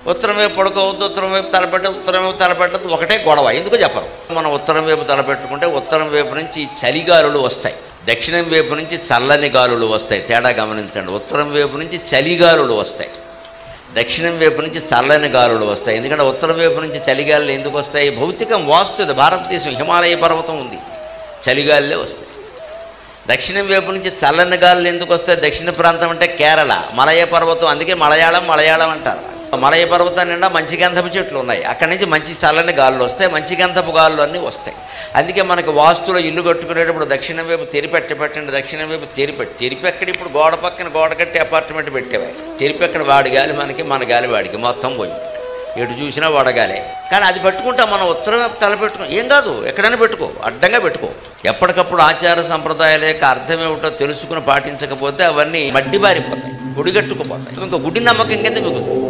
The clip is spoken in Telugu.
ఉత్తరం వైపు పడుకోవద్దు, ఉత్తరం వైపు తలపెట్టదు, ఉత్తరం వైపు తలపెట్టదు, ఒకటే గొడవ. ఎందుకు చెప్పరు? మనం ఉత్తరం వైపు తలపెట్టుకుంటే ఉత్తరం వైపు నుంచి చలిగాలులు వస్తాయి, దక్షిణం వైపు నుంచి చల్లని గాలులు వస్తాయి. తేడా గమనించండి. ఉత్తరం వైపు నుంచి చలిగాలులు వస్తాయి, దక్షిణం వైపు నుంచి చల్లని గాలులు వస్తాయి. ఎందుకంటే ఉత్తరం వైపు నుంచి చలిగాలులు ఎందుకు వస్తాయి? భౌతికం, వాస్తు. భారతదేశం హిమాలయ పర్వతం ఉంది, చలిగాలులే వస్తాయి. దక్షిణం వైపు నుంచి చల్లని గాలులు ఎందుకు వస్తాయి? దక్షిణ ప్రాంతం అంటే కేరళ, మలయ పర్వతం. అందుకే మలయాళం అంటారు. మలయ పర్వతం నిండా మంచి గంధపు చెట్లు ఉన్నాయి. అక్కడి నుంచి మంచి చల్లని గాలులు వస్తాయి, మంచి గంధపు గాలులు అన్నీ వస్తాయి. అందుకే మనకు వాస్తులో ఇల్లు కట్టుకునేటప్పుడు దక్షిణం వైపు పెట్టండి, దక్షిణం వైపు తెరిపెక్కడ. ఇప్పుడు గోడ పక్కన గోడ కట్టి అపార్ట్మెంట్ పెట్టేవారు. తెరిపెక్కడ వాడి గాలి మనకి, మన గాలి వాడికి, మొత్తం పోయి ఎటు చూసినా వడగాలే. కానీ అది పెట్టుకుంటాం మనం. ఉత్తరం వైపు తలపెట్టుకో, ఏం కాదు, ఎక్కడైనా పెట్టుకో, అడ్డంగా పెట్టుకో. ఎప్పటికప్పుడు ఆచార సంప్రదాయాల యొక్క అర్థం ఏమిటో తెలుసుకుని పాటించకపోతే అవన్నీ మడ్డిబారిపోతాయి, గుడిగట్టుకుపోతాయి. ఇంకా గుడి నమ్మకం కింద మిగులుతుంది.